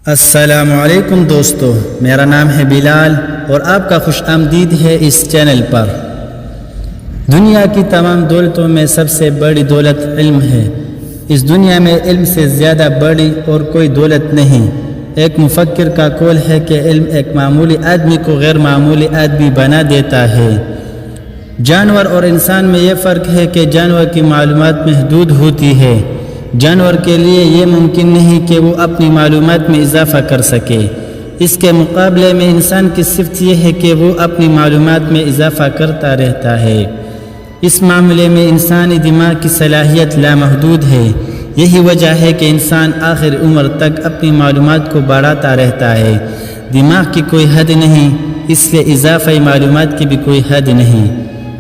السلام علیکم دوستو، میرا نام ہے بلال اور آپ کا خوش آمدید ہے اس چینل پر۔ دنیا کی تمام دولتوں میں سب سے بڑی دولت علم ہے۔ اس دنیا میں علم سے زیادہ بڑی اور کوئی دولت نہیں۔ ایک مفکر کا قول ہے کہ علم ایک معمولی آدمی کو غیر معمولی آدمی بنا دیتا ہے۔ جانور اور انسان میں یہ فرق ہے کہ جانور کی معلومات محدود ہوتی ہے۔ جانور کے لیے یہ ممکن نہیں کہ وہ اپنی معلومات میں اضافہ کر سکے۔ اس کے مقابلے میں انسان کی صفت یہ ہے کہ وہ اپنی معلومات میں اضافہ کرتا رہتا ہے۔ اس معاملے میں انسانی دماغ کی صلاحیت لامحدود ہے۔ یہی وجہ ہے کہ انسان آخر عمر تک اپنی معلومات کو بڑھاتا رہتا ہے۔ دماغ کی کوئی حد نہیں، اس لیے اضافی معلومات کی بھی کوئی حد نہیں۔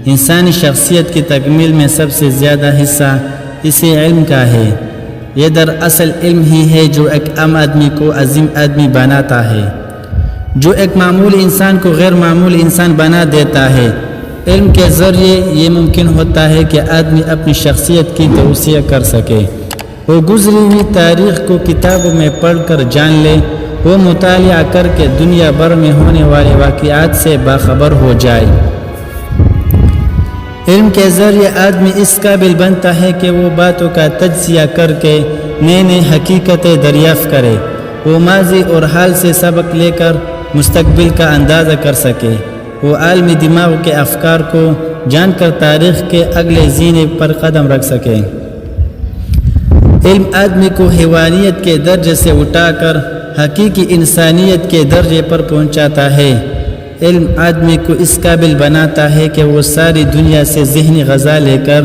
انسانی شخصیت کی تکمیل میں سب سے زیادہ حصہ اسی علم کا ہے۔ یہ دراصل علم ہی ہے جو ایک عام آدمی کو عظیم آدمی بناتا ہے، جو ایک معمولی انسان کو غیر معمولی انسان بنا دیتا ہے۔ علم کے ذریعے یہ ممکن ہوتا ہے کہ آدمی اپنی شخصیت کی توسیع کر سکے۔ وہ گزری ہوئی تاریخ کو کتابوں میں پڑھ کر جان لے، وہ مطالعہ کر کے دنیا بھر میں ہونے والے واقعات سے باخبر ہو جائے۔ علم کے ذریعے آدمی اس قابل بنتا ہے کہ وہ باتوں کا تجزیہ کر کے نئے نئے حقیقتیں دریافت کرے۔ وہ ماضی اور حال سے سبق لے کر مستقبل کا اندازہ کر سکے۔ وہ عالمی دماغ کے افکار کو جان کر تاریخ کے اگلے زینے پر قدم رکھ سکے۔ علم آدمی کو حیوانیت کے درجے سے اٹھا کر حقیقی انسانیت کے درجے پر پہنچاتا ہے۔ علم آدمی کو اس قابل بناتا ہے کہ وہ ساری دنیا سے ذہنی غذا لے کر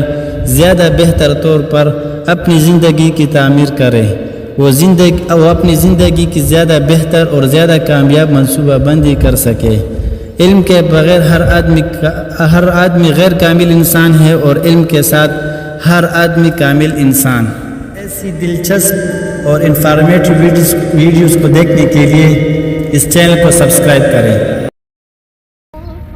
زیادہ بہتر طور پر اپنی زندگی کی تعمیر کرے۔ وہ اپنی زندگی کی زیادہ بہتر اور زیادہ کامیاب منصوبہ بندی کر سکے۔ علم کے بغیر ہر آدمی غیر کامل انسان ہے اور علم کے ساتھ ہر آدمی کامل انسان۔ ایسی دلچسپ اور انفارمیٹو ویڈیوز کو دیکھنے کے لیے اس چینل کو سبسکرائب کریں۔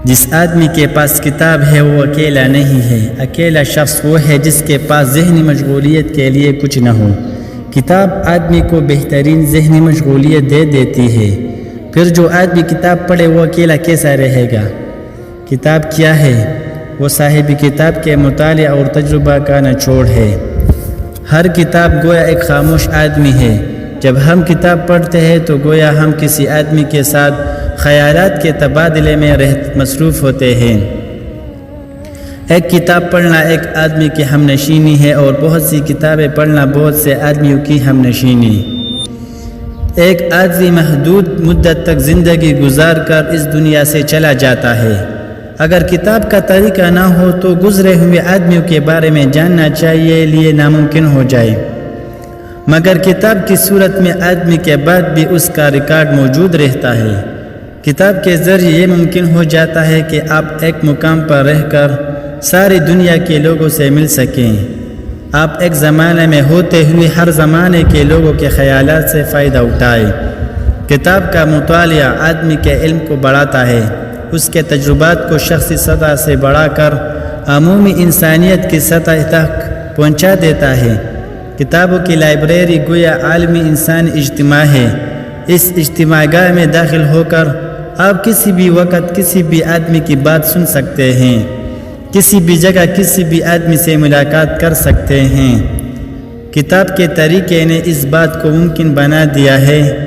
جس آدمی کے پاس کتاب ہے وہ اکیلا نہیں ہے۔ اکیلا شخص وہ ہے جس کے پاس ذہنی مشغولیت کے لیے کچھ نہ ہو۔ کتاب آدمی کو بہترین ذہنی مشغولیت دے دیتی ہے۔ پھر جو آدمی کتاب پڑھے وہ اکیلا کیسا رہے گا؟ کتاب کیا ہے؟ وہ صاحب کتاب کے مطالعہ اور تجربہ کا نچوڑ ہے۔ ہر کتاب گویا ایک خاموش آدمی ہے۔ جب ہم کتاب پڑھتے ہیں تو گویا ہم کسی آدمی کے ساتھ خیالات کے تبادلے میں مصروف ہوتے ہیں۔ ایک کتاب پڑھنا ایک آدمی کی ہم نشینی ہے اور بہت سی کتابیں پڑھنا بہت سے آدمیوں کی ہم نشینی۔ ایک آدمی محدود مدت تک زندگی گزار کر اس دنیا سے چلا جاتا ہے۔ اگر کتاب کا طریقہ نہ ہو تو گزرے ہوئے آدمیوں کے بارے میں جاننا چاہیے لیے ناممکن ہو جائے، مگر کتاب کی صورت میں آدمی کے بعد بھی اس کا ریکارڈ موجود رہتا ہے۔ کتاب کے ذریعے یہ ممکن ہو جاتا ہے کہ آپ ایک مقام پر رہ کر ساری دنیا کے لوگوں سے مل سکیں۔ آپ ایک زمانے میں ہوتے ہوئے ہر زمانے کے لوگوں کے خیالات سے فائدہ اٹھائیں۔ کتاب کا مطالعہ آدمی کے علم کو بڑھاتا ہے، اس کے تجربات کو شخصی سطح سے بڑھا کر عمومی انسانیت کی سطح تک پہنچا دیتا ہے۔ کتابوں کی لائبریری گویا عالمی انسانی اجتماع ہے۔ اس اجتماع گاہ میں داخل ہو کر آپ کسی بھی وقت کسی بھی آدمی کی بات سن سکتے ہیں، کسی بھی جگہ کسی بھی آدمی سے ملاقات کر سکتے ہیں۔ کتاب کے طریقے نے اس بات کو ممکن بنا دیا ہے